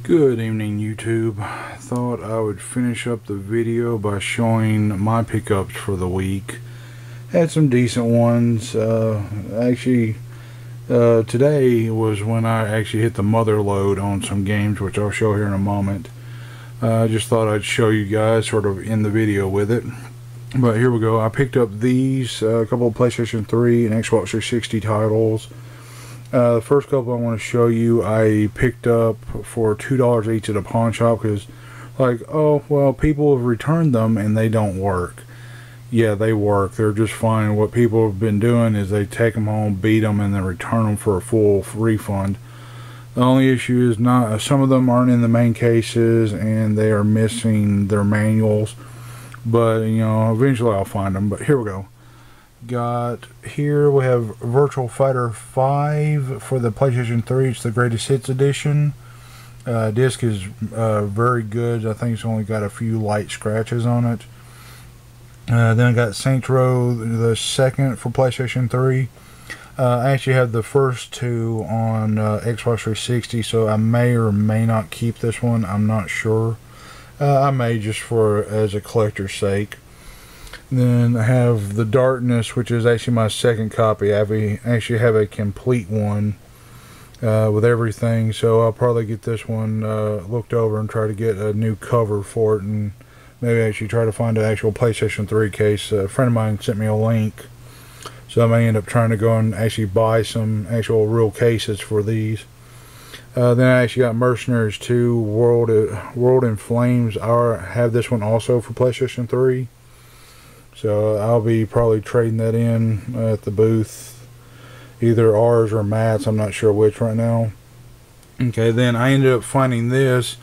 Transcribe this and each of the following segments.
Good evening, YouTube. Thought I would finish up the video by showing my pickups for the week. Had some decent ones. Actually, today was when I actually hit the mother load on some games, which I'll show here in a moment. I just thought I'd show you guys sort of in the video with it. But here we go. I picked up these, a couple of PlayStation 3 and Xbox 360 titles. The first couple I want to show you I picked up for $2 each at a pawn shop, because like, oh well, people have returned them and they don't work. Yeah, they work, they're just fine. What people have been doing is they take them home, beat them, and then return them for a full refund. The only issue is not some of them aren't in the main cases and they are missing their manuals, but you know, eventually I'll find them. But here we go. Got here we have Virtua Fighter 5 for the PlayStation 3. It's the Greatest Hits edition. Disc is very good. I think it's only got a few light scratches on it. Then I got Saints Row the second for PlayStation 3. I actually have the first two on Xbox 360, so I may or may not keep this one. I'm not sure. I may, just for as a collector's sake. Then I have The Darkness, which is actually my second copy. I actually have a complete one with everything, so I'll probably get this one looked over and try to get a new cover for it, and maybe actually try to find an actual PlayStation 3 case. A friend of mine sent me a link, so I may end up trying to go and actually buy some actual real cases for these. Then I actually got Mercenaries 2 World in Flames. I have this one also for PlayStation 3. So I'll be probably trading that in at the booth, either ours or Matt's. I'm not sure which right now. Okay, then I ended up finding this.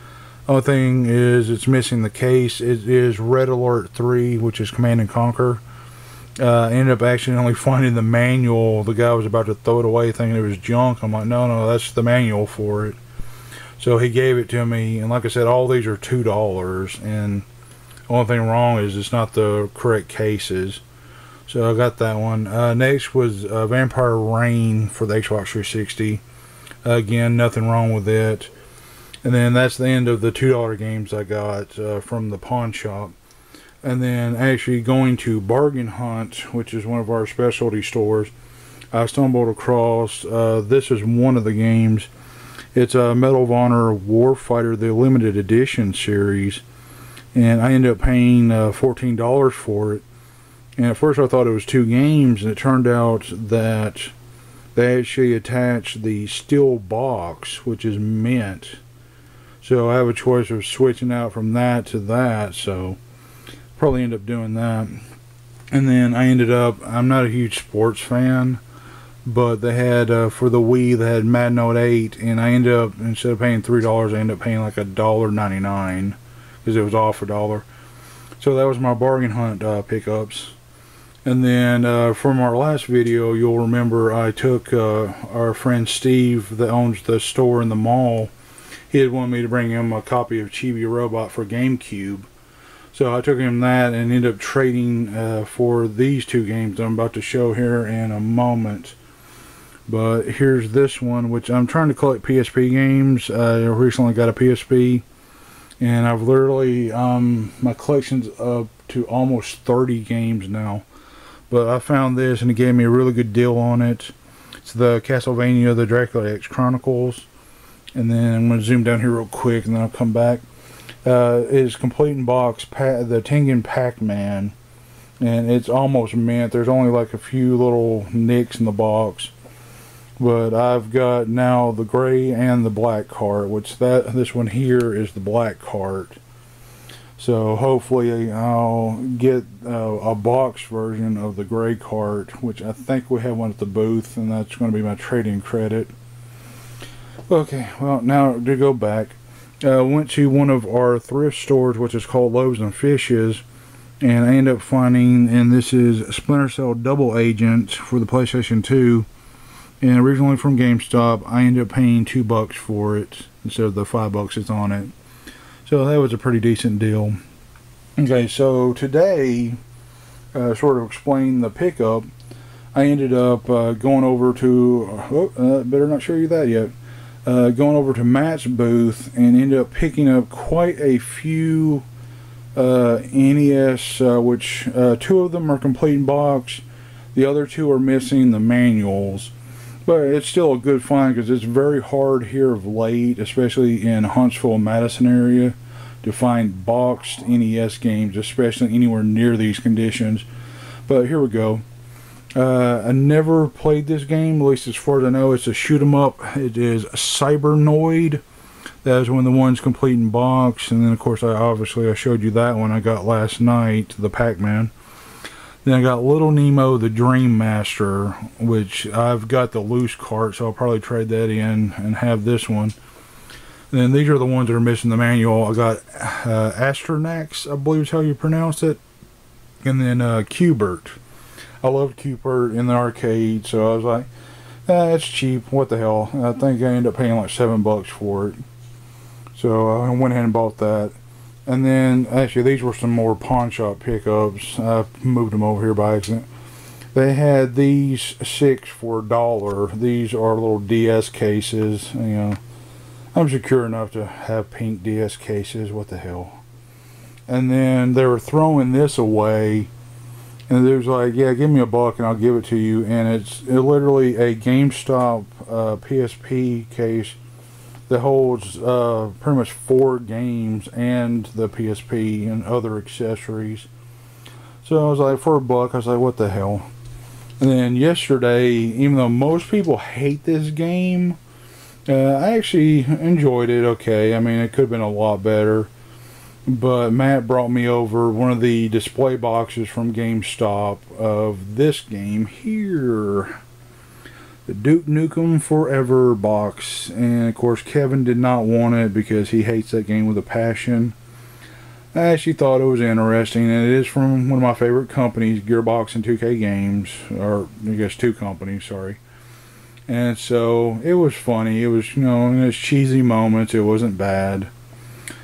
Only thing is it's missing the case. It is Red Alert 3, which is Command & Conquer. I ended up accidentally finding the manual. The guy was about to throw it away thinking it was junk. I'm like, no, that's the manual for it. So he gave it to me, and like I said, all these are $2, and the only thing wrong is it's not the correct cases. So I got that one. Next was Vampire Reign for the Xbox 360. Again, nothing wrong with it. And then that's the end of the $2 games I got from the pawn shop. And then actually going to Bargain Hunt, which is one of our specialty stores, I stumbled across, this is one of the games. It's a Medal of Honor Warfighter, the limited edition series. And I ended up paying $14 for it. And at first I thought it was 2 games, and it turned out that they actually attached the steel box, which is mint. So I have a choice of switching out from that to that, so probably end up doing that. And then I ended up, I'm not a huge sports fan, but they had, for the Wii, they had Madden 08, and I ended up, instead of paying $3, I ended up paying like $1.99. Because it was off $1. So that was my Bargain Hunt pickups. And then from our last video, you'll remember I took our friend Steve that owns the store in the mall. He had wanted me to bring him a copy of Chibi Robot for GameCube. So I took him that and ended up trading for these two games that I'm about to show here in a moment. But here's this one, which I'm trying to collect PSP games. I recently got a PSP, and I've literally, my collection's up to almost 30 games now. But I found this, and it gave me a really good deal on it. It's the Castlevania, the Dracula X Chronicles. And then I'm going to zoom down here real quick, and then I'll come back. It is complete in box, the Tengen Pac-Man. And it's almost mint. There's only like a few little nicks in the box. But I've got now the gray and the black cart, which this one here is the black cart. So hopefully I'll get a box version of the gray cart, which I think we have one at the booth, and that's going to be my trading credit. Okay, well, now to go back, went to one of our thrift stores, which is called Loaves and Fishes, and I ended up finding, and this is Splinter Cell Double Agent for the PlayStation 2, and originally from GameStop. I ended up paying $2 for it instead of the $5 that's on it. So that was a pretty decent deal. Okay, so today, sort of explain the pickup, I ended up going over to, better not show you that yet, going over to Matt's booth and ended up picking up quite a few NES, which two of them are complete in box, the other two are missing the manuals. But it's still a good find because it's very hard here of late, especially in Huntsville, Madison area, to find boxed NES games, especially anywhere near these conditions. But here we go. I never played this game, at least as far as I know. It's a shoot 'em up. It is Cybernoid. That is one of the ones complete in box. And then of course I showed you that one I got last night, the Pac-Man. Then I got Little Nemo the Dream Master, which I've got the loose cart, so I'll probably trade that in and have this one. And then these are the ones that are missing the manual. I got Astronax, I believe is how you pronounce it. And then Q*bert. I loved Q*bert in the arcade, so I was like, it's cheap, what the hell. I think I ended up paying like $7 for it. So I went ahead and bought that. And then, actually, these were some more pawn shop pickups. I moved them over here by accident. They had these 6 for $1. These are little DS cases. You know, I'm secure enough to have pink DS cases. What the hell? And then they were throwing this away. And they was like, yeah, give me $1 and I'll give it to you. And it's literally a GameStop PSP case that holds pretty much 4 games and the PSP and other accessories. So I was like, for $1, I was like, what the hell? And then yesterday, even though most people hate this game, I actually enjoyed it okay. I mean, it could have been a lot better. But Matt brought me over one of the display boxes from GameStop of this game here. The Duke Nukem Forever box, and of course Kevin did not want it because he hates that game with a passion. I actually thought it was interesting, and it is from one of my favorite companies, Gearbox and 2K Games, or I guess 2 companies, sorry. And so it was funny. It was, you know, in its cheesy moments, it wasn't bad.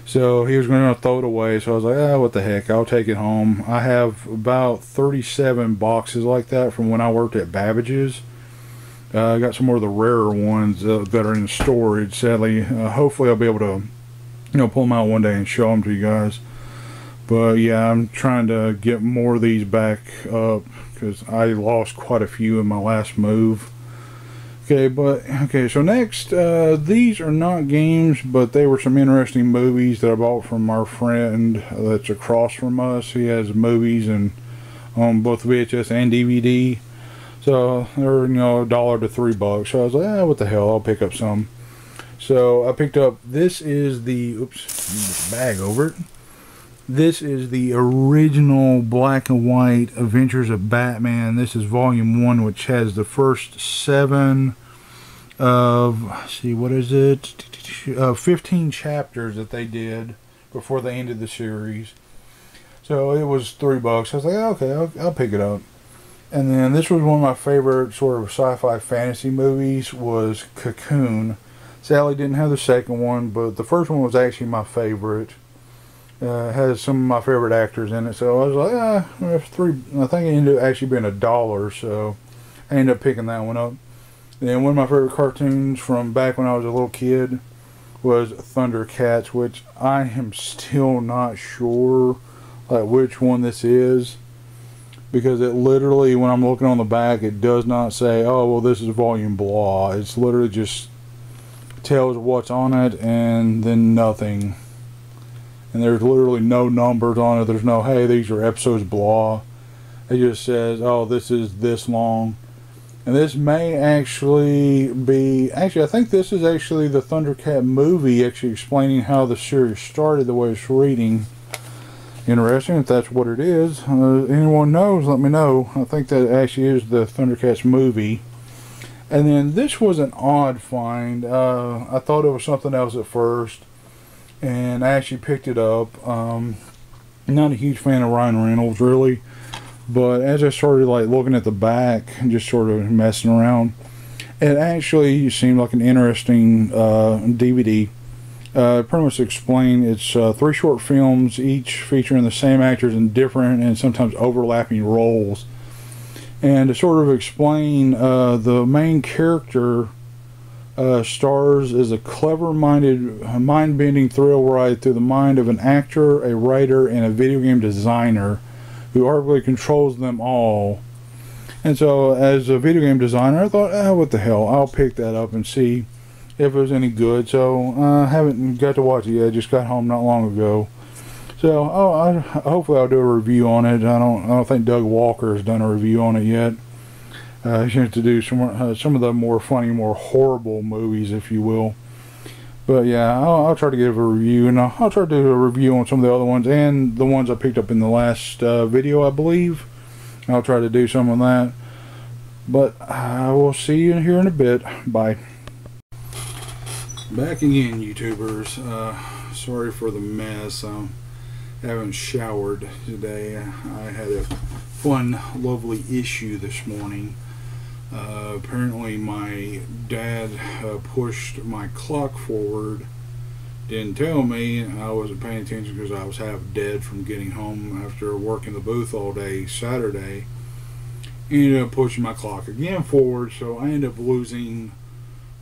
So he was going to throw it away, so I was like, ah, what the heck, I'll take it home. I have about 37 boxes like that from when I worked at Babbage's. I got some more of the rarer ones that are in storage. Sadly, hopefully I'll be able to, you know, pull them out one day and show them to you guys. But yeah, I'm trying to get more of these back up because I lost quite a few in my last move. Okay, so next, these are not games, but they were some interesting movies that I bought from our friend that's across from us. He has movies and on both VHS and DVD. So they're, you know, $1 to $3. So I was like, what the hell, I'll pick up some. So I picked up, this is the, oops, bag over it. This is the original black and white Adventures of Batman. This is volume 1, which has the first 7 of, let's see, what is it? 15 chapters that they did before they ended the series. So it was $3. I was like, okay, I'll pick it up. And then this was one of my favorite sort of sci-fi fantasy movies, was Cocoon. Sally didn't have the second one, but the first one was actually my favorite. Has some of my favorite actors in it, so I was like, that's three. I think it ended up actually being $1, so I ended up picking that one up. And one of my favorite cartoons from back when I was a little kid was Thundercats, which I am still not sure like which one this is, because it literally, when I'm looking on the back, it does not say, oh well, this is volume blah. It's literally just tells what's on it and then nothing. And there's literally no numbers on it. There's no, hey, these are episodes blah. It just says, oh, this is this long. And this may actually be, actually I think this is actually the Thundercat movie actually explaining how the series started the way it's reading. Interesting if that's what it is. Anyone knows, let me know. I think that actually is the Thundercats movie. And then this was an odd find. I thought it was something else at first, and I actually picked it up. Not a huge fan of Ryan Reynolds really, but as I started like looking at the back and just sort of messing around, it actually seemed like an interesting DVD. Pretty much explain, it's 3 short films, each featuring the same actors in different and sometimes overlapping roles. And to sort of explain, the main character stars as a clever-minded, mind-bending thrill ride through the mind of an actor, a writer, and a video game designer who arguably controls them all. And so, as a video game designer, I thought, what the hell, I'll pick that up and see if it was any good. So, I haven't got to watch it yet. I just got home not long ago. So, hopefully I'll do a review on it. I don't think Doug Walker has done a review on it yet. He has to do some of the more funny, more horrible movies, if you will. But yeah, I'll try to give a review, and I'll try to do a review on some of the other ones, and the ones I picked up in the last video, I believe. I'll try to do some of that. But I will see you here in a bit. Bye. Back again, YouTubers. Sorry for the mess. I haven't showered today. I had a fun, lovely issue this morning. Apparently my dad pushed my clock forward, didn't tell me. I wasn't paying attention because I was half dead from getting home after working the booth all day Saturday. Ended up pushing my clock again forward, so I ended up losing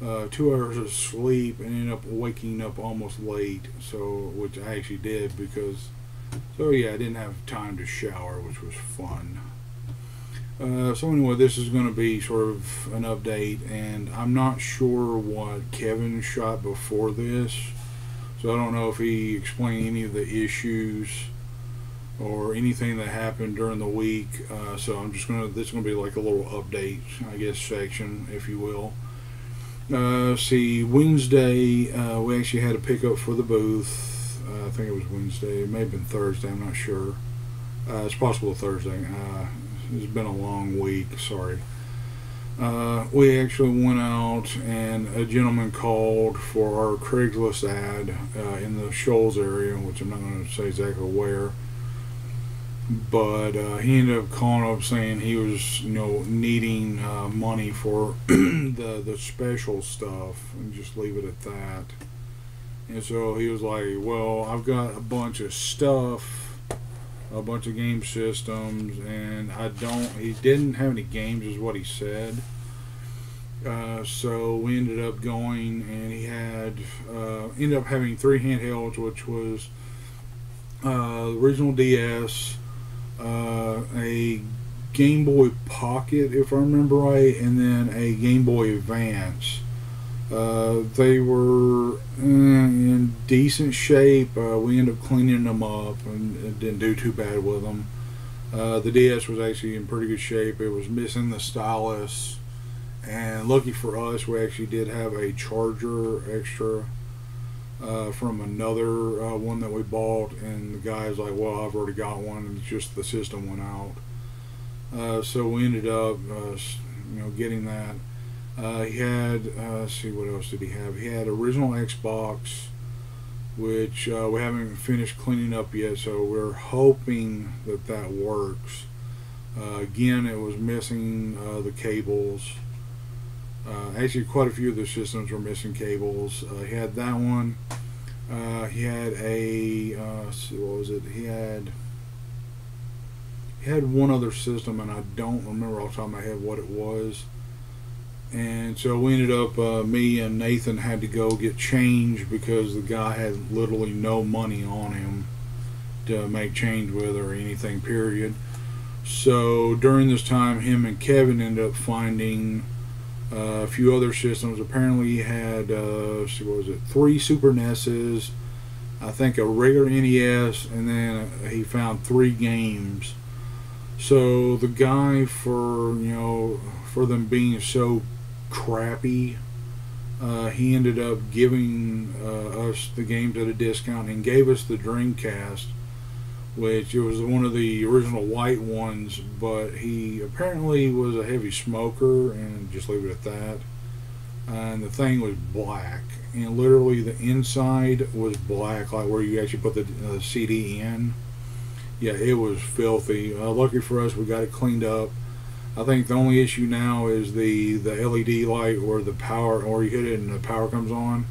2 hours of sleep and ended up waking up almost late, so which I actually did because, so yeah, I didn't have time to shower, which was fun. So anyway, this is going to be sort of an update, and I'm not sure what Kevin shot before this, so I don't know if he explained any of the issues or anything that happened during the week. So I'm just gonna, this is going to be like a little update, I guess, section, if you will. See, Wednesday, we actually had a pickup for the booth. I think it was Wednesday, it may have been Thursday, I'm not sure. It's possible Thursday. It's been a long week, sorry. We actually went out, and a gentleman called for our Craigslist ad in the Shoals area, which I'm not going to say exactly where, but he ended up calling up saying he was, needing money for the special stuff, and just leave it at that. And so he was like, well, I've got a bunch of stuff, a bunch of game systems, and he didn't have any games is what he said. So we ended up going, and he had ended up having 3 handhelds, which was the original DS, a Game Boy Pocket, if I remember right, and then a Game Boy Advance. They were in decent shape. We ended up cleaning them up and didn't do too bad with them. The DS was actually in pretty good shape. It was missing the stylus, and lucky for us, we actually did have a charger extra from another one that we bought, and the guy's like, well, I've already got one, and it's just the system went out. So we ended up getting that. He had, let's see, what else did he have? He had original Xbox, which we haven't finished cleaning up yet, so we're hoping that that works. Again, it was missing the cables. Actually, quite a few of the systems were missing cables. He had that one. He had a what was it? He had one other system, and I don't remember off the top of my head what it was. And so we ended up, me and Nathan had to go get change because the guy had literally no money on him to make change with or anything, period. So during this time, him and Kevin ended up finding a few other systems. Apparently, he had, what was it, 3 Super NESs, I think a regular NES, and then he found 3 games. So the guy, for for them being so crappy, he ended up giving us the games at a discount and gave us the Dreamcast, which it was one of the original white ones, but he apparently was a heavy smoker, and just leave it at that. And the thing was black, and literally the inside was black, like where you actually put the CD in. Yeah, it was filthy. Lucky for us, we got it cleaned up. I think the only issue now is the LED light, or the power, or you hit it and the power comes on.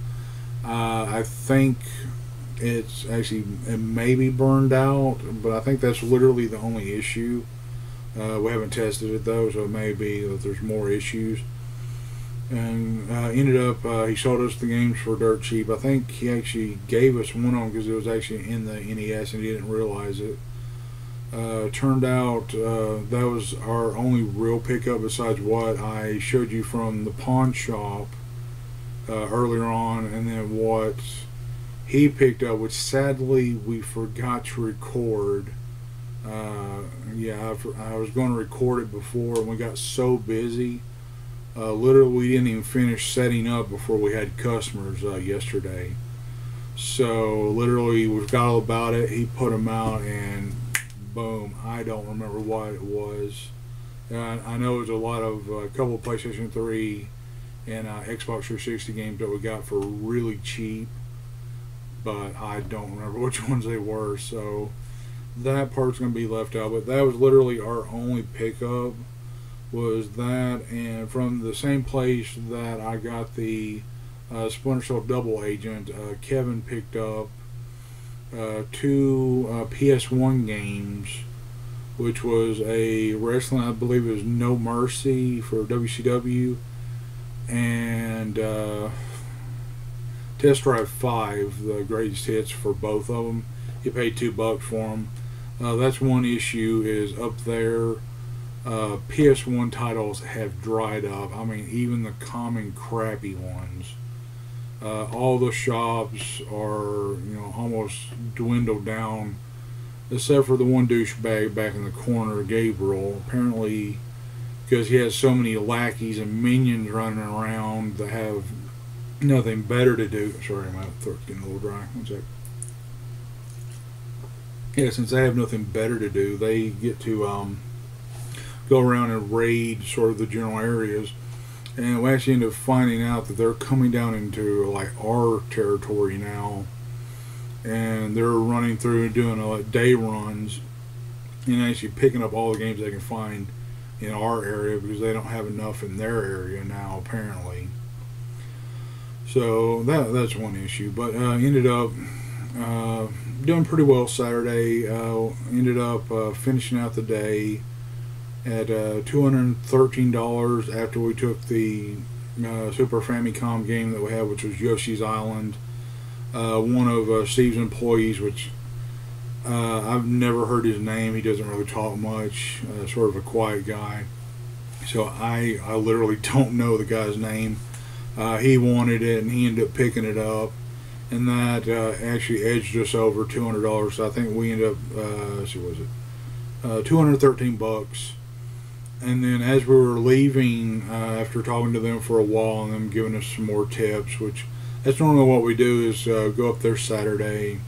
I think it may be burned out, but I think that's literally the only issue. We haven't tested it though, so it may be that there's more issues. And ended up, he sold us the games for dirt cheap. I think he actually gave us one of them because it was actually in the NES and he didn't realize it. Turned out that was our only real pickup besides what I showed you from the pawn shop earlier on, and then what he picked up, which sadly we forgot to record. Yeah, I was going to record it before, and we got so busy. Literally, we didn't even finish setting up before we had customers yesterday. So literally, we forgot all about it. He put them out, and boom, I don't remember what it was. I know it was a couple of PlayStation 3 and Xbox 360 games that we got for really cheap, but I don't remember which ones they were, so that part's going to be left out. But that was literally our only pickup, was that, and from the same place that I got the Splinter Cell Double Agent, Kevin picked up 2 PS1 games, which was a wrestling, I believe it was No Mercy for WCW, and Test Drive 5, the greatest hits for both of them. He paid $2 for them. That's one issue, is up there. PS1 titles have dried up. I mean, even the common crappy ones. All the shops are, almost dwindled down, except for the one douchebag back in the corner, Gabriel. Apparently, because he has so many lackeys and minions running around that have nothing better to do. Sorry, my throat's getting a little dry. One sec. Yeah, since they have nothing better to do, they get to go around and raid sort of the general areas. And we actually end up finding out that they're coming down into like our territory now, and they're running through and doing day runs and actually picking up all the games they can find in our area, because they don't have enough in their area now, apparently. So that's one issue. But ended up doing pretty well Saturday. Ended up finishing out the day at $213 after we took the Super Famicom game that we had, which was Yoshi's Island. One of Steve's employees, which I've never heard his name. He doesn't really talk much, sort of a quiet guy. So I literally don't know the guy's name. He wanted it, and he ended up picking it up, and that actually edged us over $200. So I think we ended up, let's see, what was it? $213. And then as we were leaving, after talking to them for a while and them giving us some more tips, which that's normally what we do, is go up there Saturday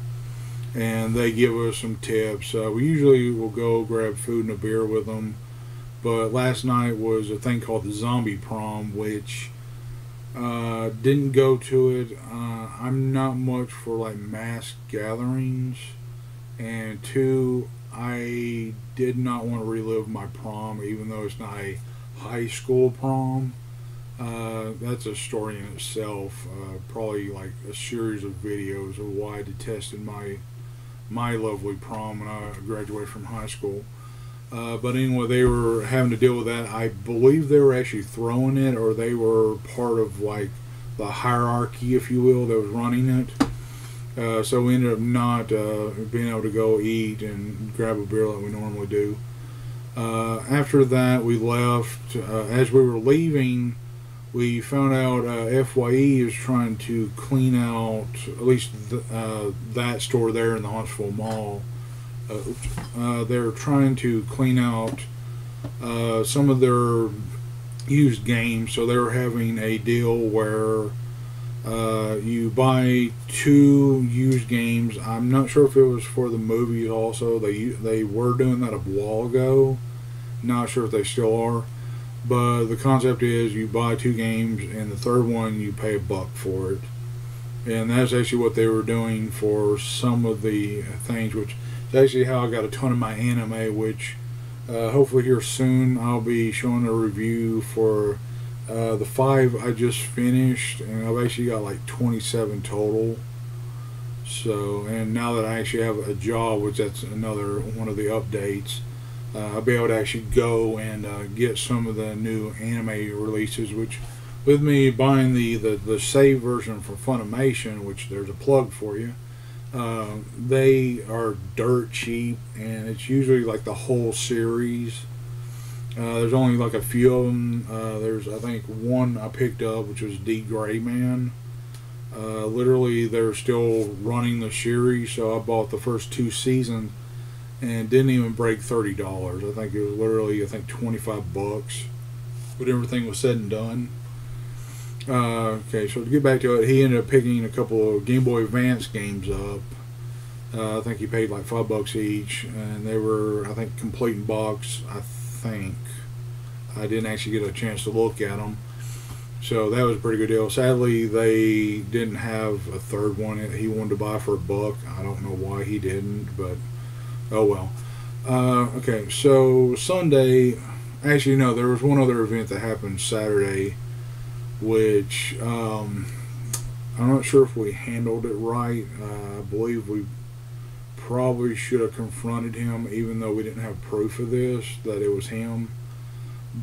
and they give us some tips. We usually will go grab food and a beer with them, but last night was a thing called the Zombie Prom, which didn't go to it. I'm not much for like mass gatherings, and 2, I did not want to relive my prom, even though it's not a high school prom. That's a story in itself. Probably like a series of videos of why I detested my lovely prom when I graduated from high school. But anyway, they were having to deal with that. I believe they were actually throwing it, or they were part of like the hierarchy, if you will, that was running it. So we ended up not being able to go eat and grab a beer like we normally do. After that, we left. As we were leaving, we found out FYE is trying to clean out at least that store there in the Huntsville Mall. They're trying to clean out some of their used games, so they were having a deal where you buy 2 used games. I'm not sure if it was for the movies also. They were doing that a while ago. Not sure if they still are. But the concept is you buy 2 games, and the third one you pay $1 for it. And that's actually what they were doing for some of the things, which is actually how I got a ton of my anime, which hopefully here soon I'll be showing a review for the 5 I just finished, and I've actually got like 27 total. So, and now that I actually have a job, which that's another one of the updates, I'll be able to actually go and get some of the new anime releases, which with me buying the save version for Funimation, which there's a plug for you, they are dirt cheap, and it's usually like the whole series. There's only like a few of them. There's, I think, one I picked up, which was D. Gray Man. Literally, they're still running the series, so I bought the first 2 seasons and didn't even break $30. I think it was literally, $25 when everything was said and done. Okay, so to get back to it, he ended up picking a couple of Game Boy Advance games up. I think he paid like $5 each, and they were, I think, complete in box. I think I didn't actually get a chance to look at them, so that was a pretty good deal. Sadly, they didn't have a third one that he wanted to buy for $1. I don't know why he didn't, but oh well. Okay, so Sunday, actually no, there was one other event that happened Saturday, which I'm not sure if we handled it right. I believe we probably should have confronted him, even though we didn't have proof of this, that it was him.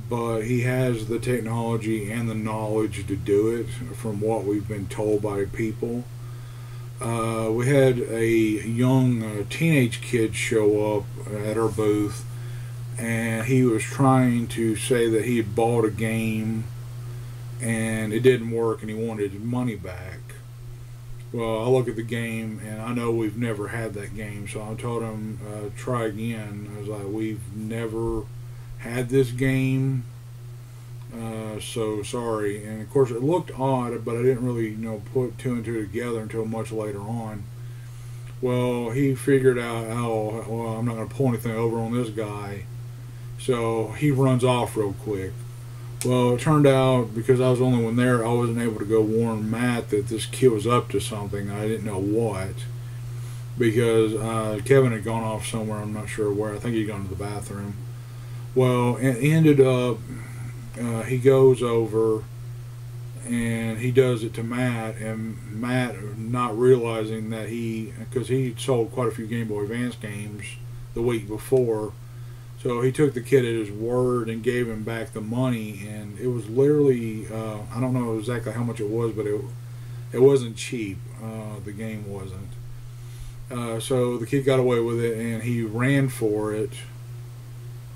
But he has the technology and the knowledge to do it, from what we've been told by people. We had a young teenage kid show up at our booth, and he was trying to say that he had bought a game and it didn't work and he wanted his money back. Well, I look at the game and I know we've never had that game, so I told him try again. I was like, we've never had this game, so sorry. And of course it looked odd, but I didn't really put 2 and 2 together until much later on. Well, he figured out, oh well, I'm not going to pull anything over on this guy, so he runs off real quick. Well, it turned out, because I was the only one there, I wasn't able to go warn Matt that this kid was up to something. I didn't know what, because Kevin had gone off somewhere, I'm not sure where. I think he'd gone to the bathroom. Well, it ended up, he goes over and he does it to Matt, and Matt, not realizing that because he sold quite a few Game Boy Advance games the week before, so he took the kid at his word and gave him back the money, and it was literally, I don't know exactly how much it was, but it wasn't cheap. The game wasn't. So the kid got away with it, and he ran for it,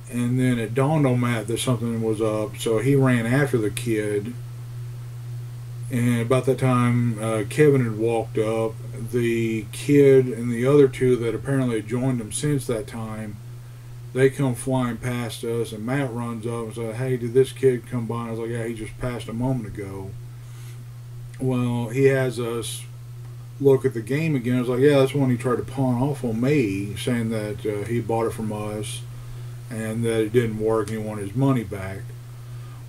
and then it dawned on Matt that something was up, so he ran after the kid, and about that time, Kevin had walked up. The kid and the other 2 that apparently had joined him since that time, they come flying past us, and Matt runs up and says, hey, did this kid come by? And I was like, yeah, he just passed a moment ago. Well, he has us look at the game again. I was like, yeah, that's when he tried to pawn off on me, saying that he bought it from us and that it didn't work and he wanted his money back.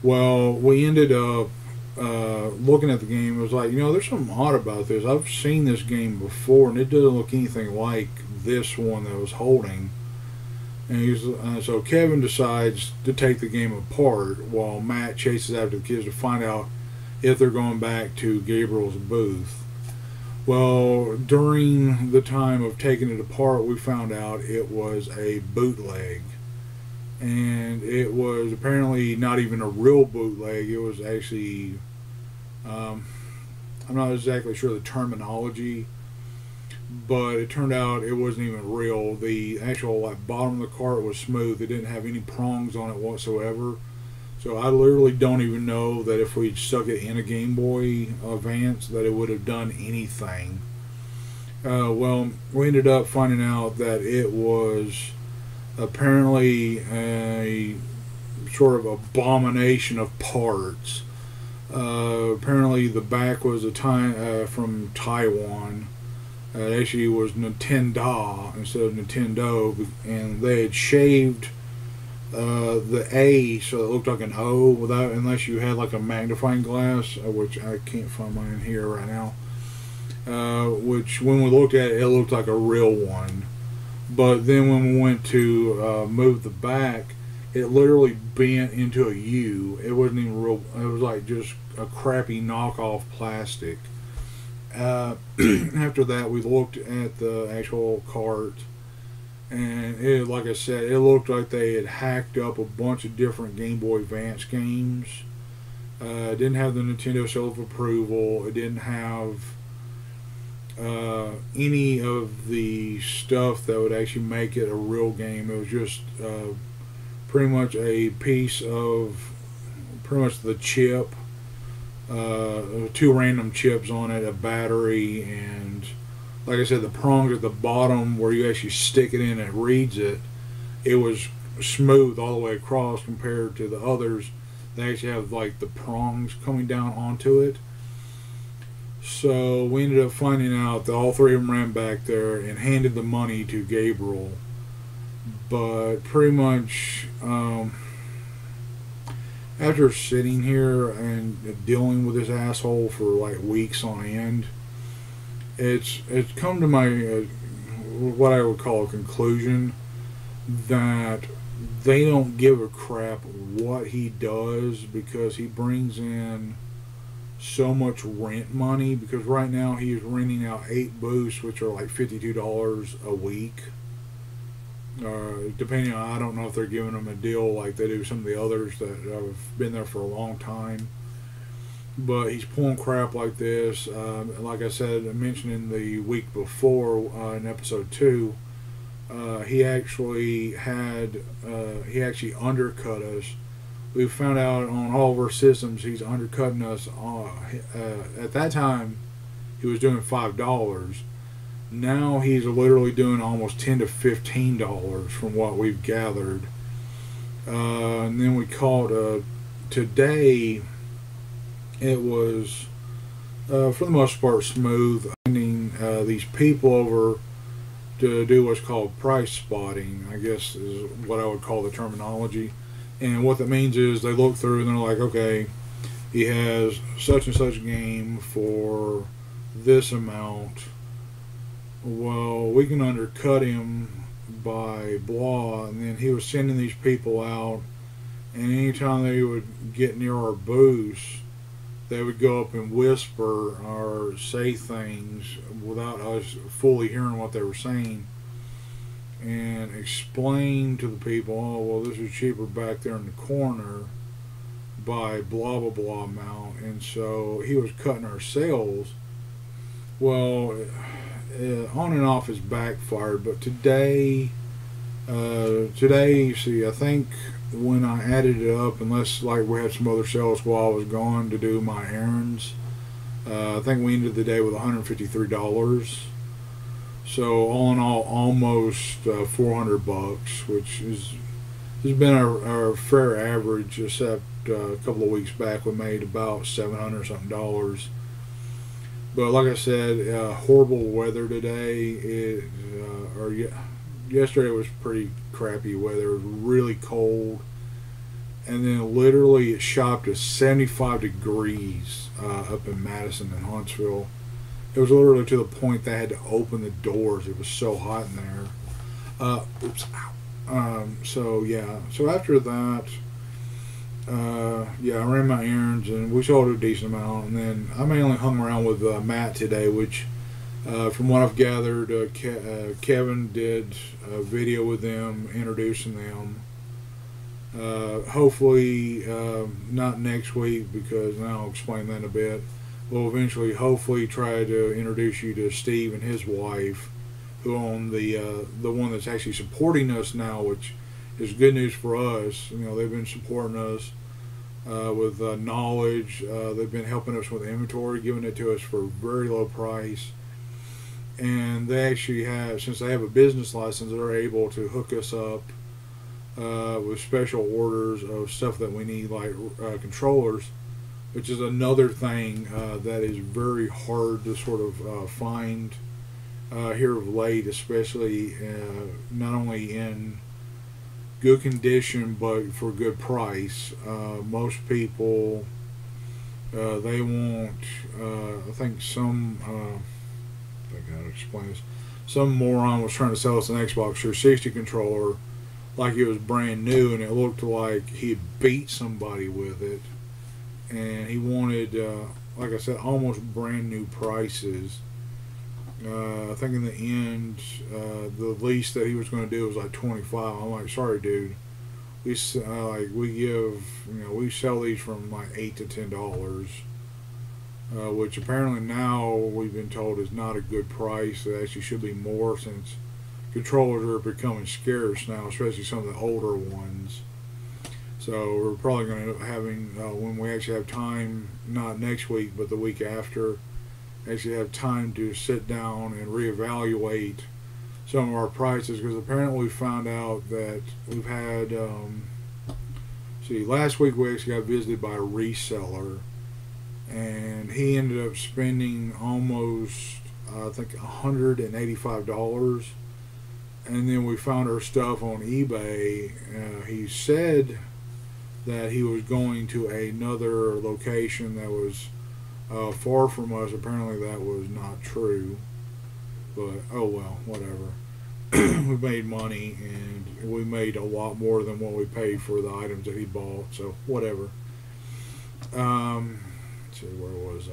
Well, we ended up looking at the game. It was like, there's something odd about this. I've seen this game before, and it doesn't look anything like this one that I was holding. And so Kevin decides to take the game apart while Matt chases after the kids to find out if they're going back to Gabriel's booth. Well, during the time of taking it apart, we found out it was a bootleg. And it was apparently not even a real bootleg. It was actually, I'm not exactly sure the terminology, but it turned out it wasn't even real. The actual bottom of the cart was smooth. It didn't have any prongs on it whatsoever. So I literally don't even know that if we stuck it in a Game Boy Advance that it would have done anything. Well, we ended up finding out that it was apparently a sort of abomination of parts. Apparently the back was from Taiwan. It actually was Nintendo instead of Nintendo, and they had shaved the A so it looked like an O without, unless you had like a magnifying glass, which I can't find mine here right now. Which when we looked at it, it looked like a real one. But then when we went to move the back, it literally bent into a U. It wasn't even real. It was like just a crappy knockoff plastic. After that, we looked at the actual cart, and it, like I said, it looked like they had hacked up a bunch of different Game Boy Advance games. It didn't have the Nintendo seal of approval. It didn't have any of the stuff that would actually make it a real game. It was just pretty much a piece of pretty much the chip, two random chips on it, a battery, and like I said, the prongs at the bottom where you actually stick it in and it reads it. It was smooth all the way across compared to the others. They actually have like the prongs coming down onto it. So we ended up finding out that all three of them ran back there and handed the money to Gabriel. But pretty much after sitting here and dealing with this asshole for like weeks on end, it's come to my what I would call a conclusion that they don't give a crap what he does, because he brings in so much rent money. Because right now he is renting out 8 booths, which are like $52 a week. Depending on, I don't know if they're giving them a deal like they do some of the others that have been there for a long time. But he's pulling crap like this. Like I said, I mentioned in the week before in episode 2, he actually undercut us. We found out on all of our systems he's undercutting us. At that time, he was doing $5. Now he's literally doing almost $10 to $15 from what we've gathered. And then we called today. It was for the most part smooth. Finding these people over to do what's called price spotting, I guess is what I would call the terminology. And what that means is they look through and they're like, okay, he has such and such game for this amount. Well, we can undercut him by blah. And then he was sending these people out, and anytime they would get near our booths, they would go up and whisper or say things without us fully hearing what they were saying, and explain to the people, oh, well, this is cheaper back there in the corner by blah, blah, blah amount. And so he was cutting our sales. Well, on and off has backfired, but today, you see, I think when I added it up, unless like we had some other sales while I was gone to do my errands, I think we ended the day with $153. So all in all, almost $400, which has been our fair average, except a couple of weeks back we made about $700 something. But like I said, horrible weather today. Yesterday was pretty crappy weather. It was really cold, and then literally it shot to 75 degrees up in Madison and Huntsville. It was literally to the point they had to open the doors. It was so hot in there. Oops, ow. So after that, yeah, I ran my errands and we sold a decent amount. And then I mainly hung around with Matt today, which, from what I've gathered, Kevin did a video with them introducing them. Hopefully, not next week because now I'll explain that in a bit. We'll eventually, hopefully, try to introduce you to Steve and his wife, who own the one that's actually supporting us now, which is good news for us. You know, they've been supporting us with knowledge. They've been helping us with inventory, giving it to us for a very low price. And they actually have, since they have a business license, they're able to hook us up with special orders of stuff that we need, like controllers, which is another thing that is very hard to sort of find here of late, especially not only in good condition but for good price. Most people they want, I think I think how to explain this. Some moron was trying to sell us an Xbox 360 controller like it was brand new, and it looked like he had beat somebody with it. And he wanted, like I said, almost brand new prices. I think in the end, the least that he was going to do was like 25. I'm like, sorry, dude. We we sell these from like $8 to $10, which apparently now we've been told is not a good price. It actually should be more, since controllers are becoming scarce now, especially some of the older ones. So we're probably going to end up having, when we actually have time, not next week, but the week after, actually have time to sit down and reevaluate some of our prices, because apparently we found out that we've had, last week we actually got visited by a reseller, and he ended up spending almost, I think, $185. And then we found our stuff on eBay. He said that he was going to another location that was far from us. Apparently that was not true, but oh well, whatever. We made money, and we made a lot more than what we paid for the items that he bought, so whatever. Let's see, where was I?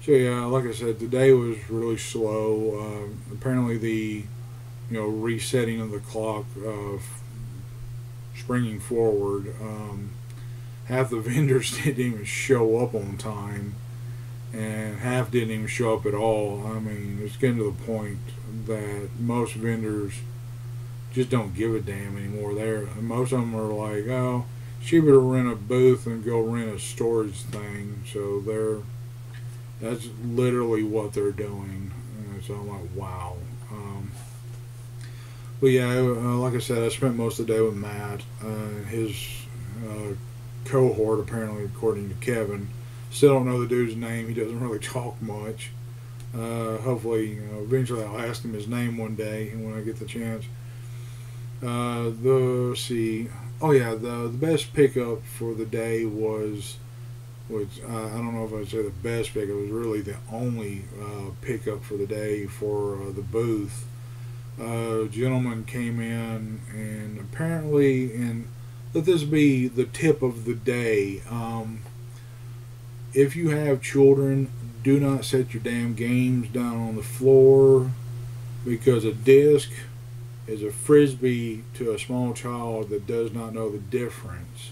So yeah, like I said, today was really slow. Apparently the resetting of the clock, springing forward, half the vendors didn't even show up on time, and half didn't even show up at all. I mean, it's getting to the point that most vendors just don't give a damn anymore. Most of them are like, oh, cheaper to rent a booth than go rent a storage thing. So that's literally what they're doing. So I'm like, wow. But yeah, like I said, I spent most of the day with Matt. His cohort, apparently, according to Kevin. Still don't know the dude's name. He doesn't really talk much. Hopefully, eventually I'll ask him his name one day when I get the chance. The best pickup for the day was, which I don't know if I'd say the best pickup, it was really the only pickup for the day for the booth. A gentleman came in, and apparently, and let this be the tip of the day, if you have children, do not set your damn games down on the floor, because a disc is a frisbee to a small child that does not know the difference.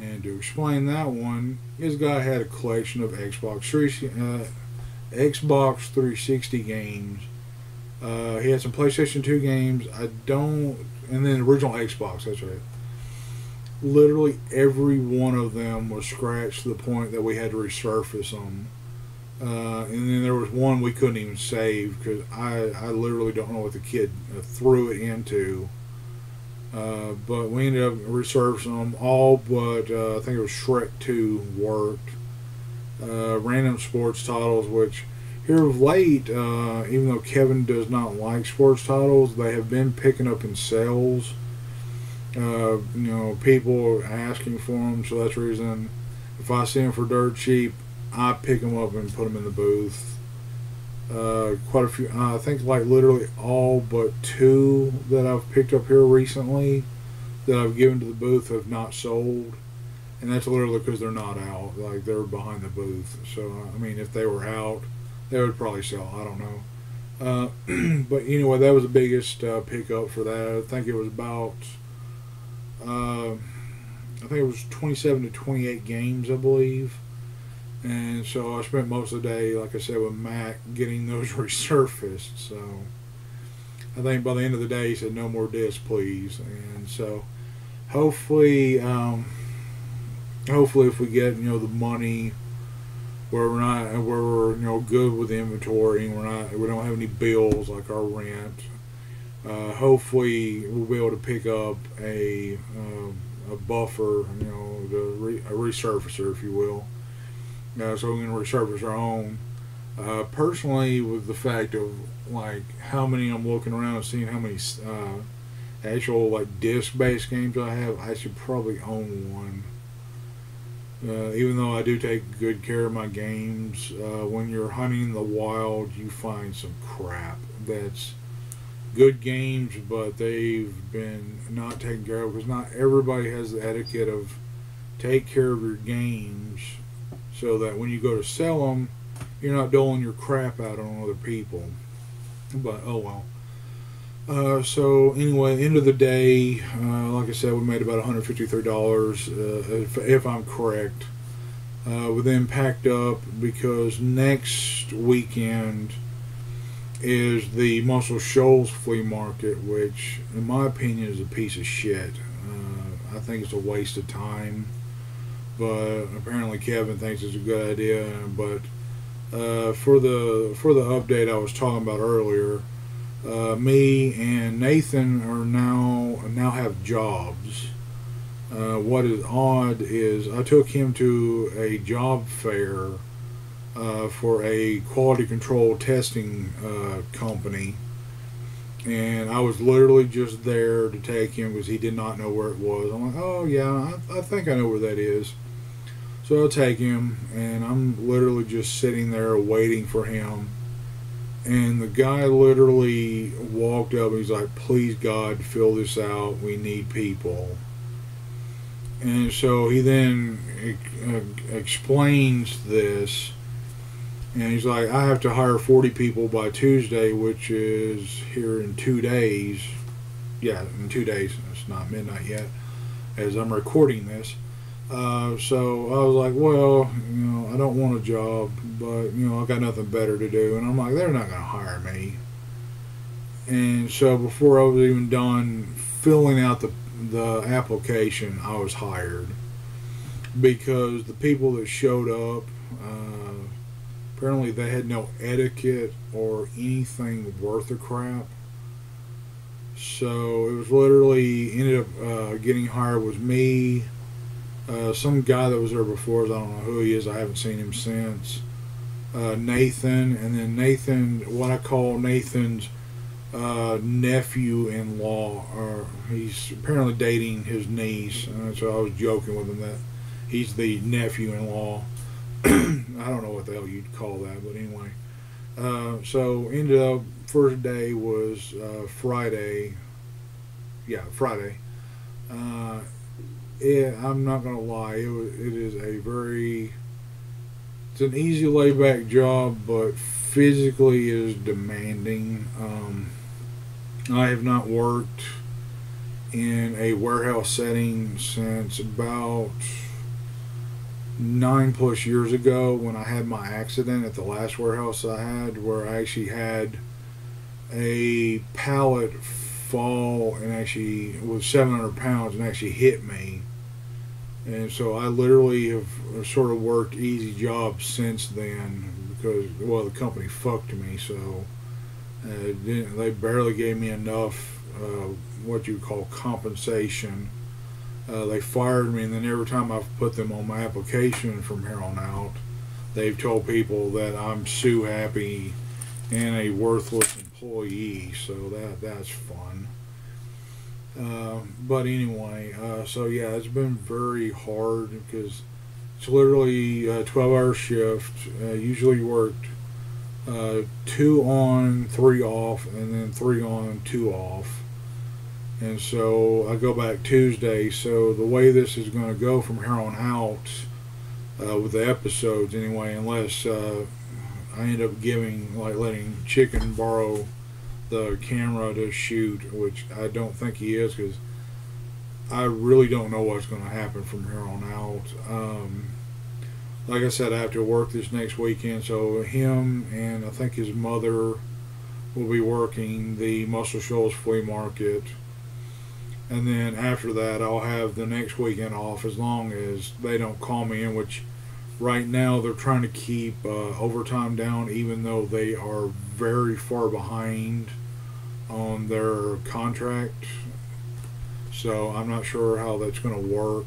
And to explain that one, this guy had a collection of Xbox 360 games. He had some PlayStation 2 games. And then original Xbox, that's right. Literally every one of them was scratched to the point that we had to resurface them. And then there was one we couldn't even save because I literally don't know what the kid threw it into. But we ended up resurfacing them all, but I think it was Shrek 2 worked. Random sports titles, which here of late, even though Kevin does not like sports titles, they have been picking up in sales. People are asking for them, so that's the reason if I see them for dirt cheap, I pick them up and put them in the booth. Quite a few. I think like literally all but two that I've picked up here recently that I've given to the booth have not sold, and that's literally because they're not out. Like they're behind the booth. So I mean, if they were out, they would probably sell. I don't know. But anyway, that was the biggest pickup for that. I think it was about. I think it was 27 to 28 games, I believe. And so I spent most of the day, like I said, with Mac getting those resurfaced. So I think by the end of the day, he said, "No more discs, please." And so hopefully, hopefully, if we get the money where we're good with the inventory and we don't have any bills like our rent. Hopefully, we'll be able to pick up a buffer, a resurfacer, if you will. So we can resurface our own. Personally, with the fact of like how many I'm looking around and seeing how many actual like disc-based games I have, I should probably own one. Even though I do take good care of my games, when you're hunting in the wild, you find some crap that's good games, but they've been not taken care of because not everybody has the etiquette of take care of your games so that when you go to sell them, you're not doling your crap out on other people. But oh well. So anyway, end of the day, like I said, we made about $153 if I'm correct. We then packed up because next weekend is the Muscle Shoals flea market, which in my opinion is a piece of shit. I think it's a waste of time, but apparently Kevin thinks it's a good idea. But for the update I was talking about earlier, me and Nathan are now have jobs. What is odd is I took him to a job fair for a quality control testing company, and I was literally just there to take him because he did not know where it was. I'm like, oh yeah, I think I know where that is. So I'll take him, and I'm literally just sitting there waiting for him, and the guy literally walked up and he's like, "Please God, fill this out, we need people." And so he then explains this. And he's like, I have to hire 40 people by Tuesday, which is here in 2 days. Yeah, in 2 days. It's not midnight yet as I'm recording this. So I was like, well, I don't want a job, but, I got nothing better to do. And I'm like, they're not going to hire me. And so before I was even done filling out the application, I was hired. Because the people that showed up, apparently they had no etiquette or anything worth a crap. So it was literally ended up getting hired was me, some guy that was there before. I don't know who he is. I haven't seen him since. Nathan, and then Nathan, what I call Nathan's nephew-in-law. He's apparently dating his niece. So I was joking with him that he's the nephew-in-law. I don't know what the hell you'd call that, but anyway. So ended up, first day was Friday. Yeah, Friday. I'm not gonna lie, it is it's an easy laid-back job, but physically is demanding. I have not worked in a warehouse setting since about 9+ years ago when I had my accident at the last warehouse I had, where I actually had a pallet fall and actually was 700 pounds and actually hit me. And so I literally have sort of worked easy jobs since then because, well, the company fucked me, so they barely gave me enough what you would call compensation. They fired me, and then every time I've put them on my application from here on out, they've told people that I'm sue happy and a worthless employee, so that's fun. But anyway, so yeah, it's been very hard because it's literally a 12-hour shift, usually worked 2 on, 3 off, and then 3 on, 2 off. And so I go back Tuesday. So the way this is going to go from here on out, with the episodes anyway, unless I end up letting Chicken borrow the camera to shoot, which I don't think he is, because I really don't know what's going to happen from here on out. Like I said, I have to work this next weekend, so him and I think his mother will be working the Muscle Shoals Flea Market. And then after that, I'll have the next weekend off as long as they don't call me in, which right now they're trying to keep overtime down, even though they are very far behind on their contract. So I'm not sure how that's going to work.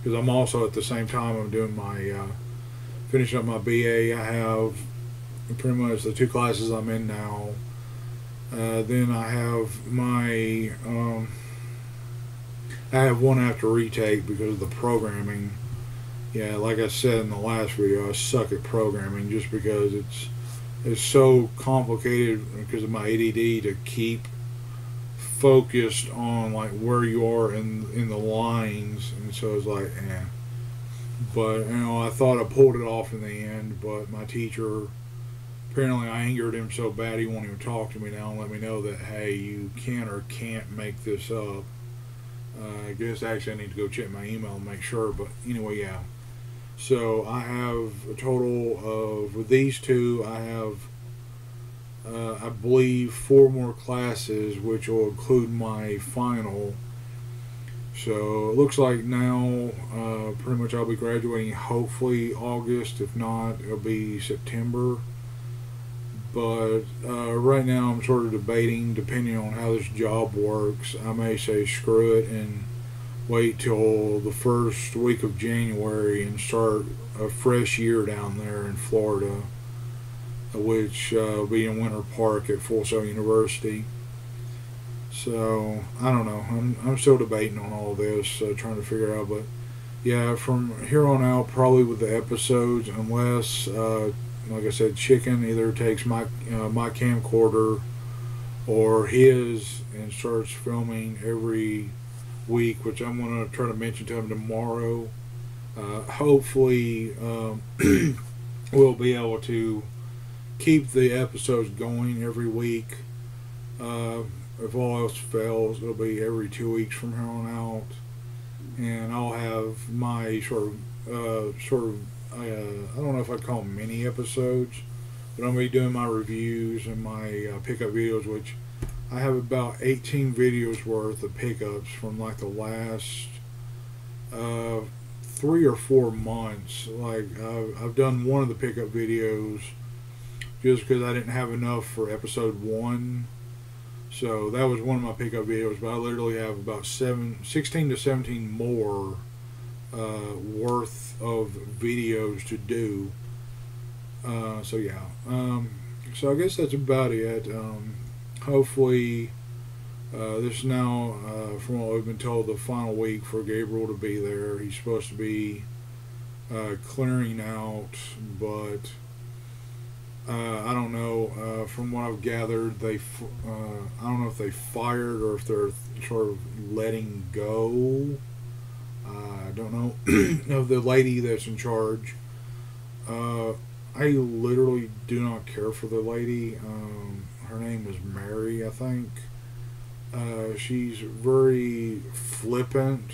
Because I'm also at the same time I'm doing my finishing up my BA. I have pretty much the 2 classes I'm in now. Then I have my I have one I have to retake because of the programming. Yeah, like I said in the last video, I suck at programming just because it's so complicated because of my ADD to keep focused on like where you are in the lines, and so it's like but I thought I pulled it off in the end, but my teacher, apparently I angered him so bad he won't even talk to me now and let me know that, hey, you can or can't make this up. I guess actually I need to go check my email and make sure, but anyway, yeah. So I have a total of, with these 2, I have I believe 4 more classes, which will include my final. So it looks like now pretty much I'll be graduating hopefully August. If not, it'll be September. But right now I'm sort of debating, depending on how this job works, I may say screw it and wait till the first week of January and start a fresh year down there in Florida, which will be in Winter Park at Full Sail University. So I don't know. I'm still debating on all this, trying to figure out. But yeah, from here on out, probably with the episodes, unless like I said, Chicken either takes my camcorder or his and starts filming every week, which I'm going to try to mention to him tomorrow. Hopefully we'll be able to keep the episodes going every week. If all else fails, it'll be every 2 weeks from here on out, and I'll have my sort of I don't know if I'd call them mini episodes, but I'm going to be doing my reviews and my pickup videos, which I have about 18 videos worth of pickups from like the last 3 or 4 months. Like I've done one of the pickup videos just because I didn't have enough for episode 1. So that was one of my pickup videos, but I literally have about 16 to 17 more worth of videos to do. So yeah, so I guess that's about it. Hopefully this is now, from what we've been told, the final week for Gabriel to be there. He's supposed to be clearing out, but I don't know. From what I've gathered, I don't know if they fired or if they're sort of letting go. I don't know. Of the lady that's in charge. I literally do not care for the lady. Her name is Mary, I think. She's very flippant.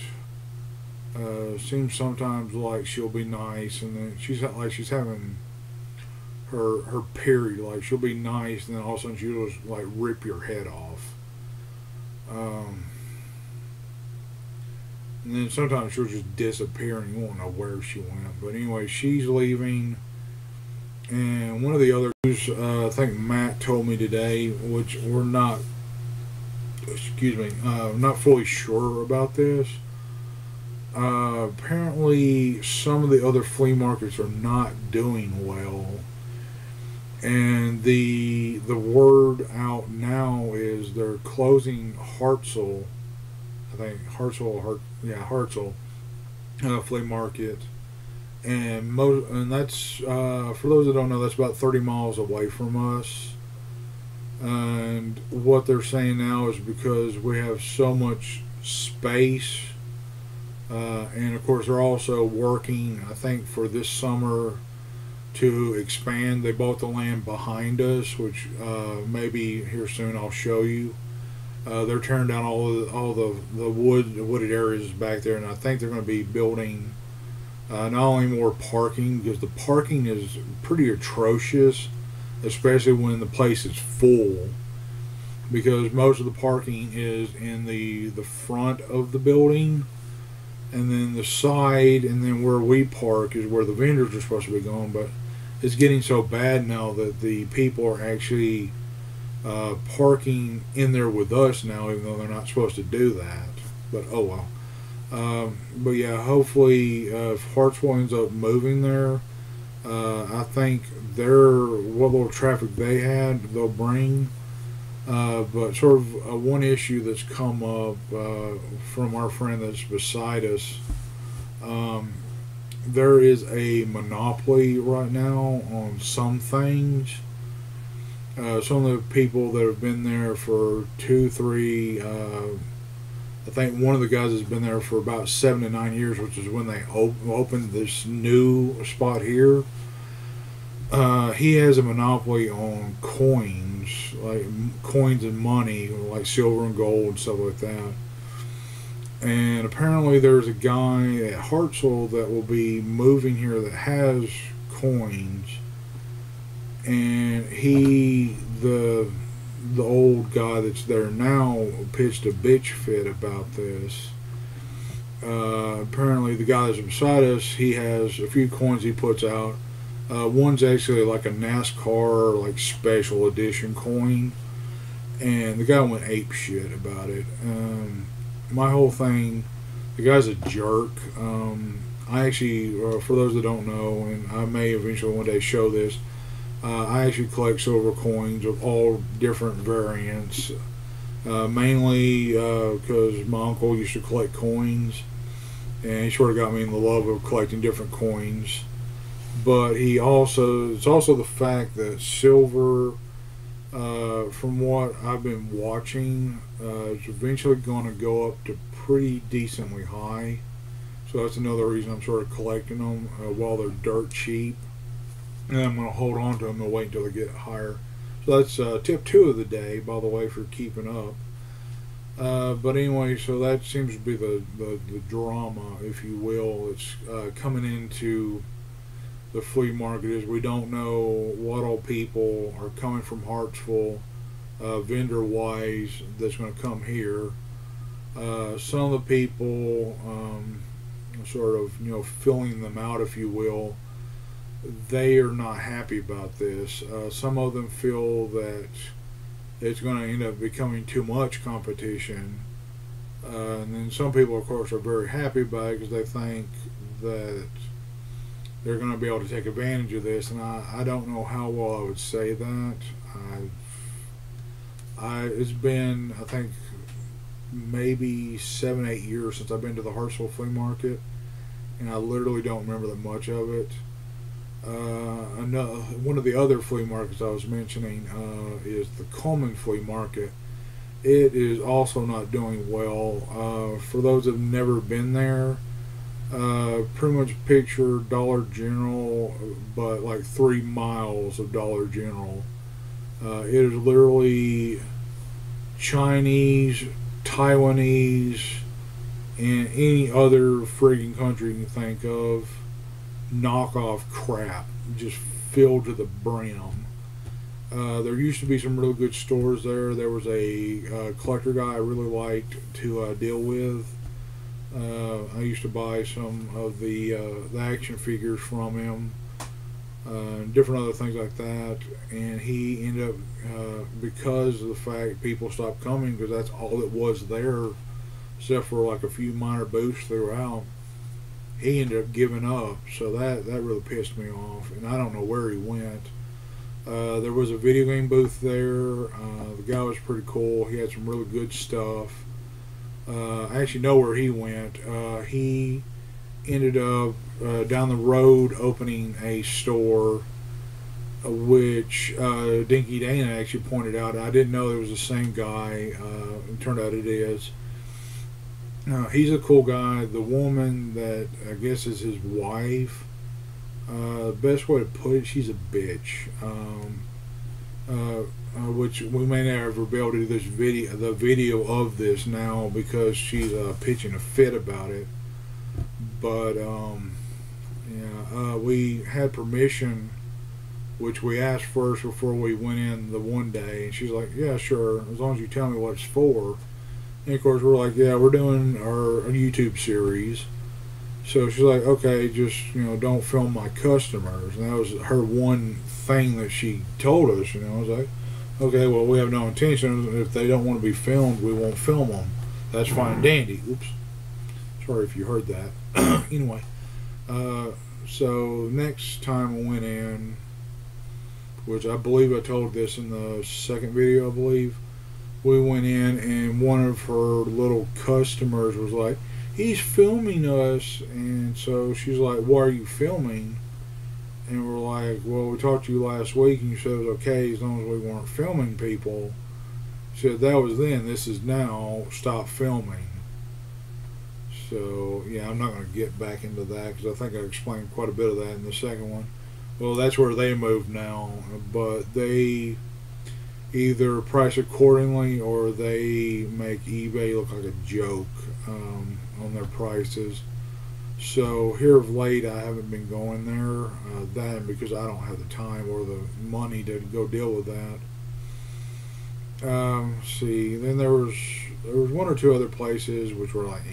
Seems sometimes like she'll be nice, and then she's having her period. Like she'll be nice, and then all of a sudden she'll just like rip your head off. And then sometimes she'll just disappear and you won't know where she went. But anyway, she's leaving. And one of the other news, I think Matt told me today, which we're not, not fully sure about this. Apparently some of the other flea markets are not doing well. And the word out now is they're closing Hartselle. I think Hartselle flea market, and that's for those that don't know, that's about 30 miles away from us. And what they're saying now is because we have so much space, and of course they're also working, I think, for this summer to expand. They bought the land behind us, which maybe here soon I'll show you. They're tearing down all the wooded areas back there, and I think they're going to be building not only more parking, because the parking is pretty atrocious, especially when the place is full, because most of the parking is in the front of the building, and then the side, and then where we park is where the vendors are supposed to be going. But it's getting so bad now that the people are actually parking in there with us now, even though they're not supposed to do that. But oh well. But yeah, hopefully if Hartsville ends up moving there, I think what little traffic they had, they'll bring. But sort of one issue that's come up from our friend that's beside us, there is a monopoly right now on some things. Some of the people that have been there for 2, 3, I think one of the guys has been there for about 7 to 9 years, which is when they opened this new spot here. He has a monopoly on coins, like coins and money, like silver and gold and stuff like that. And apparently there's a guy at Hartsville that will be moving here that has coins, and the old guy that's there now pitched a bitch fit about this. Apparently the guy that's beside us, he has a few coins he puts out. One's actually like a NASCAR like special edition coin, and the guy went ape shit about it. My whole thing, the guy's a jerk. I actually, for those that don't know, and I may eventually one day show this, I actually collect silver coins of all different variants, mainly because my uncle used to collect coins, and he sort of got me in the love of collecting different coins. But it's also the fact that silver, from what I've been watching, is eventually going to go up to pretty decently high. So that's another reason I'm sort of collecting them while they're dirt cheap. And I'm going to hold on to them and wait until they get higher. So that's tip 2 of the day, by the way, for keeping up. But anyway, so that seems to be the drama, if you will. It's coming into the flea market. Is we don't know what all people are coming from Hartsville, vendor wise, that's going to come here. Some of the people, sort of, filling them out, if you will, they are not happy about this. Some of them feel that it's going to end up becoming too much competition. And then some people, of course, are very happy about it because they think that they're going to be able to take advantage of this. And I don't know how well I would say that. It's been, I think, maybe 7, 8 years since I've been to the Hartsville flea market, and I literally don't remember that much of it. One of the other flea markets I was mentioning is the Coleman flea market. It is also not doing well. For those that have never been there, pretty much picture Dollar General, but like 3 miles of Dollar General. It is literally Chinese, Taiwanese, and any other friggin' country you can think of knockoff crap, just filled to the brim. There used to be some really good stores there. There was a collector guy I really liked to deal with. I used to buy some of the action figures from him, different other things like that. And he ended up, because of the fact people stopped coming, because that's all it was there, except for like a few minor booths throughout, he ended up giving up. So that really pissed me off, and I don't know where he went. There was a video game booth there. The guy was pretty cool. He had some really good stuff. I actually know where he went. He ended up down the road opening a store, which Dinky Dana actually pointed out. I didn't know it was the same guy. It turned out it is. He's a cool guy. The woman that I guess is his wife, best way to put it, she's a bitch. Which we may never be able to do the video of this now because she's pitching a fit about it. But we had permission, which we asked first before we went in the one day, and she's like, "Yeah, sure, as long as you tell me what it's for." And of course, we're like, "Yeah, we're doing our YouTube series." So she's like, "Okay, just don't film my customers." And that was her one thing that she told us. I was like, "Okay, well, we have no intention. If they don't want to be filmed, we won't film them. That's fine and dandy." Oops, sorry if you heard that. Anyway, so next time we went in, which I believe I told this in the second video, I believe. We went in and one of her little customers was like, "He's filming us." And so she's like, "Why are you filming?" And we're like, "Well, we talked to you last week and you said it was okay as long as we weren't filming people." She said, "That was then, this is now, stop filming." So yeah, I'm not going to get back into that because I think I explained quite a bit of that in the second one. Well, that's where they moved now, but they either price accordingly or they make eBay look like a joke on their prices. So here of late, I haven't been going there. That because I don't have the time or the money to go deal with that. See, then there was one or two other places which were like,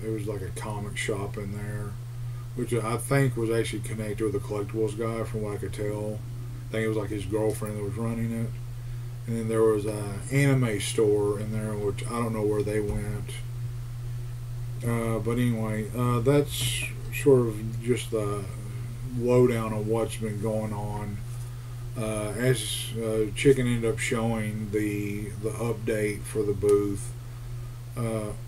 there was like a comic shop in there, which I think was actually connected with a collectibles guy from what I could tell. I think it was like his girlfriend that was running it. And then there was an anime store in there, which I don't know where they went. But anyway, that's sort of just the lowdown on what's been going on. As Chicken ended up showing the update for the booth.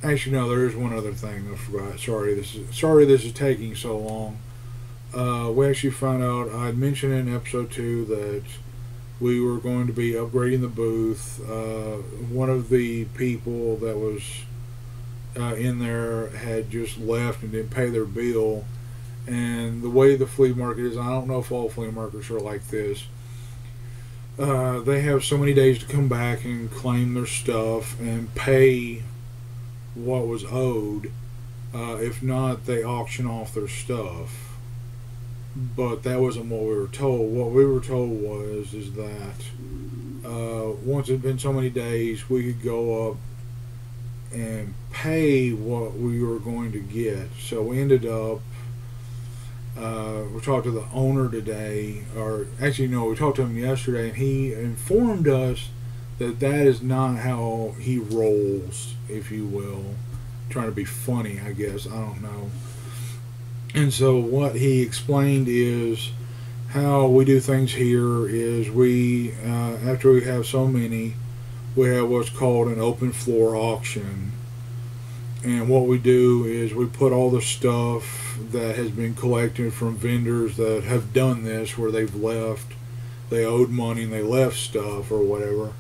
Actually, no, there is one other thing I forgot. Sorry, this is taking so long. We actually found out, I had mentioned in episode 2 that we were going to be upgrading the booth. One of the people that was in there had just left and didn't pay their bill. And the way the flea market is, I don't know if all flea markets are like this. They have so many days to come back and claim their stuff and pay what was owed. If not, they auction off their stuff. But that wasn't what we were told. What we were told is that once it had been so many days, we could go up and pay what we were going to get. So we ended up, we talked to the owner today, or actually no, we talked to him yesterday, and he informed us that that is not how he rolls, if you will. Trying to be funny, I guess, I don't know. And so what he explained is how we do things here is we, after we have so many, we have what's called an open floor auction. And what we do is we put all the stuff that has been collected from vendors that have done this, where they've left, they owed money and they left stuff or whatever.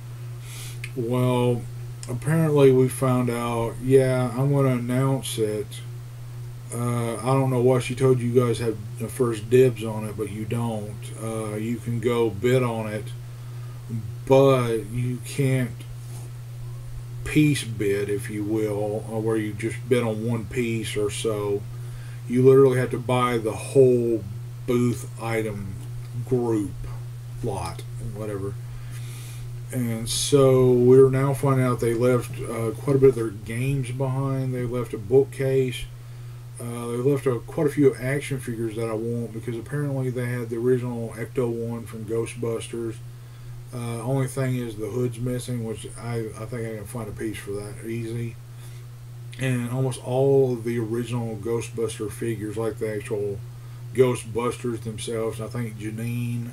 Well, apparently we found out, yeah, I'm going to announce it. I don't know why she told you guys have first dibs on it, but you don't. You can go bid on it, but you can't piece bid, if you will, where you just bid on one piece or so. You literally have to buy the whole booth item group, lot, whatever. And so we're now finding out they left quite a bit of their games behind. They left a bookcase. They left quite a few action figures that I want, because apparently they had the original Ecto-1 from Ghostbusters. Only thing is the hood's missing, which I think I can find a piece for that easy. And almost all of the original Ghostbuster figures, like the actual Ghostbusters themselves, I think Janine,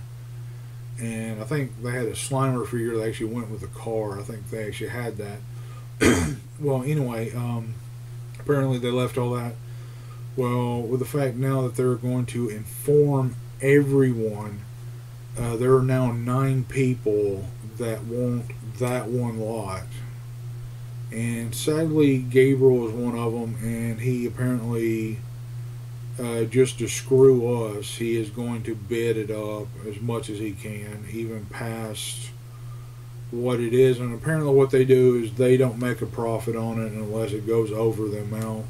and I think they had a Slimer figure that actually went with the car. I think they actually had that. Well, anyway, apparently they left all that. Well, with the fact now that they're going to inform everyone, there are now 9 people that want that one lot. And sadly, Gabriel is one of them, and he apparently, just to screw us, he is going to bid it up as much as he can, even past what it is. And apparently, what they do is they don't make a profit on it unless it goes over the amount.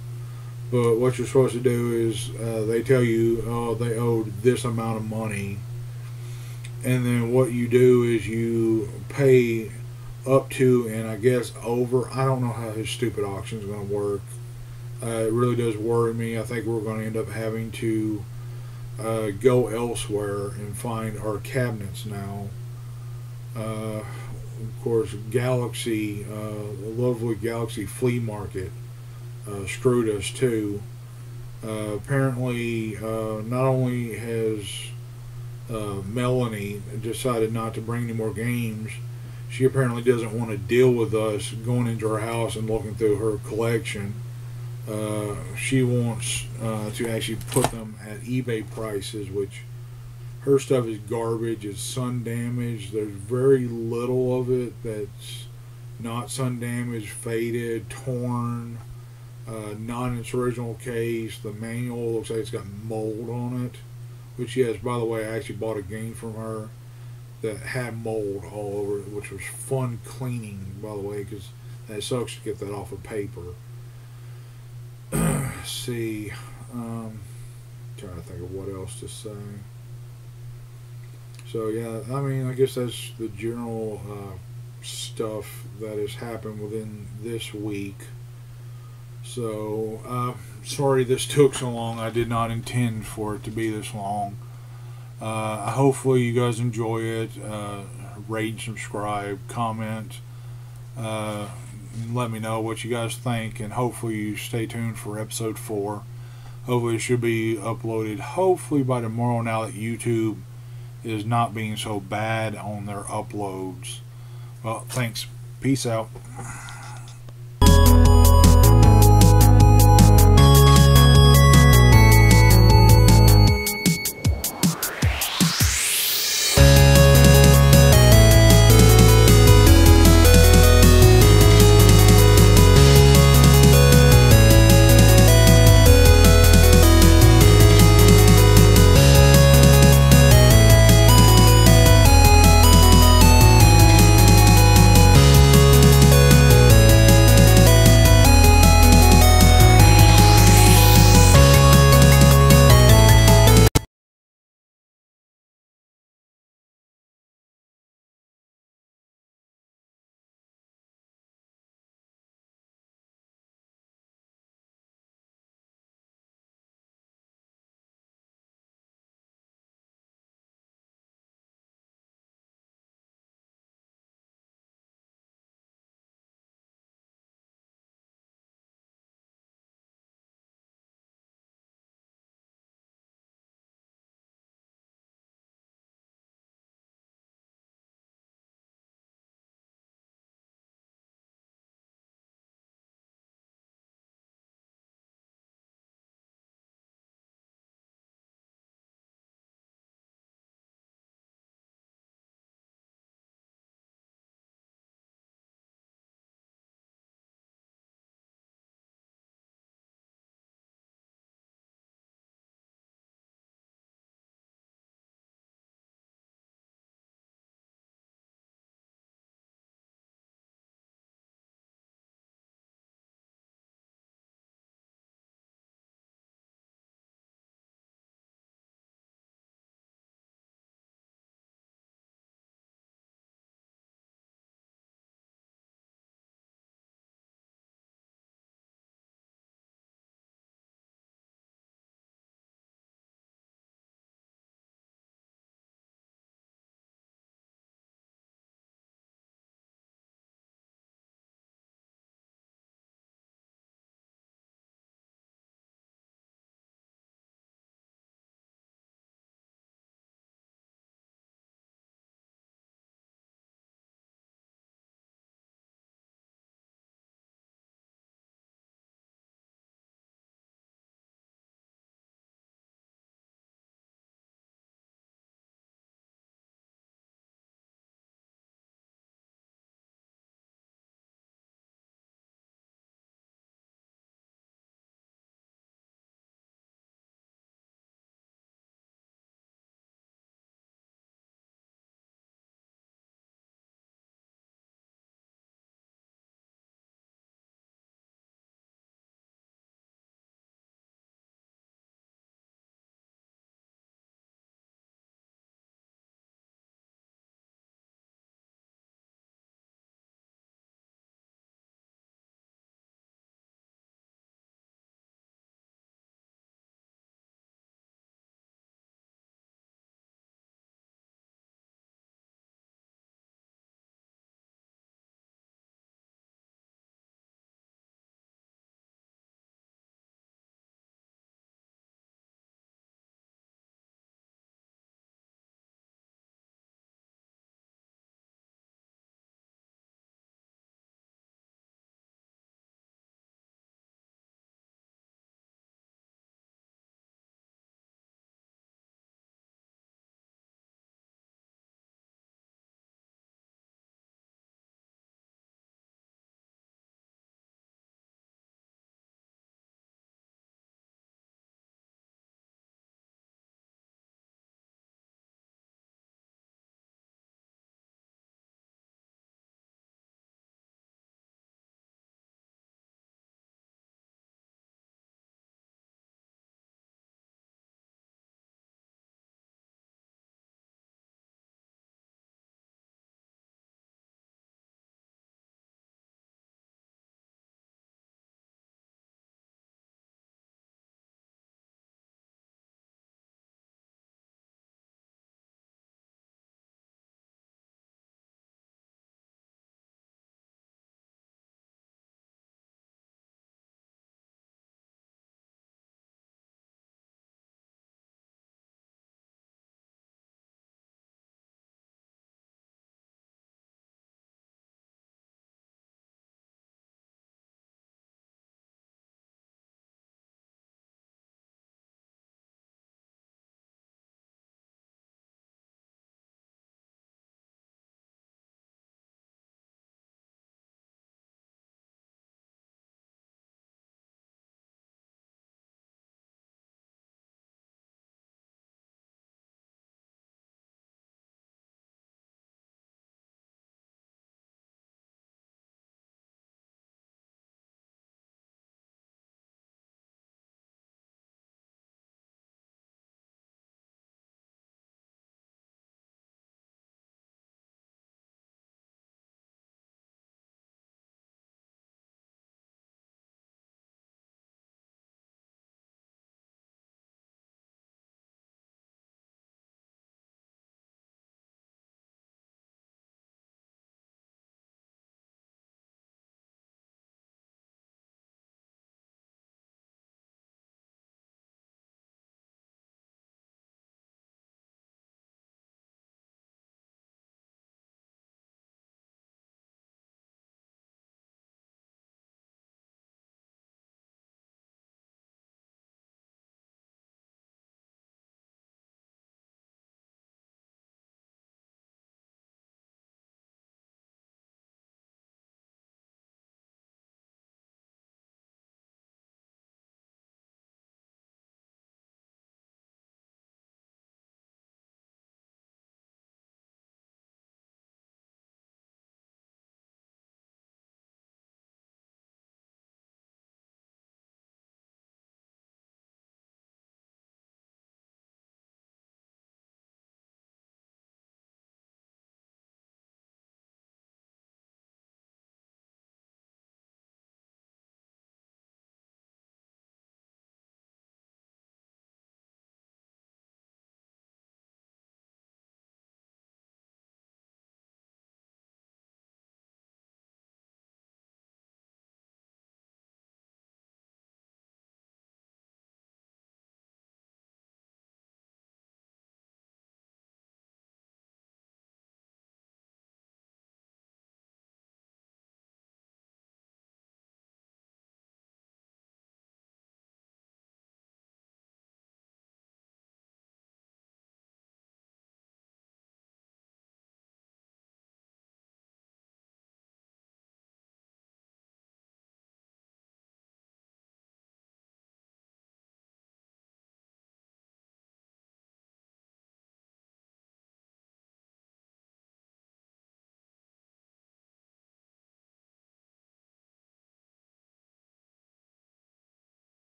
But what you're supposed to do is they tell you, oh, they owed this amount of money, and then what you do is you pay up to, and I guess over. I don't know how his stupid auction is going to work. It really does worry me. I think we're going to end up having to go elsewhere and find our cabinets now. Of course, Galaxy, the lovely Galaxy Flea Market, screwed us too. Apparently, not only has Melanie decided not to bring any more games, she apparently doesn't want to deal with us going into her house and looking through her collection. She wants to actually put them at eBay prices, which her stuff is garbage. It's sun damaged. There's very little of it that's not sun damaged, faded, torn, not in its original case. The manual looks like it's got mold on it, which, yes, by the way, I actually bought a game from her that had mold all over it, which was fun cleaning, by the way, because it sucks to get that off of paper. See, trying to think of what else to say. So yeah, I mean, I guess that's the general stuff that has happened within this week. So sorry this took so long. I did not intend for it to be this long. Hopefully you guys enjoy it. Rate, subscribe, comment. Let me know what you guys think, and hopefully you stay tuned for episode 4. Hopefully it should be uploaded hopefully by tomorrow, now that YouTube is not being so bad on their uploads. Well, thanks. Peace out.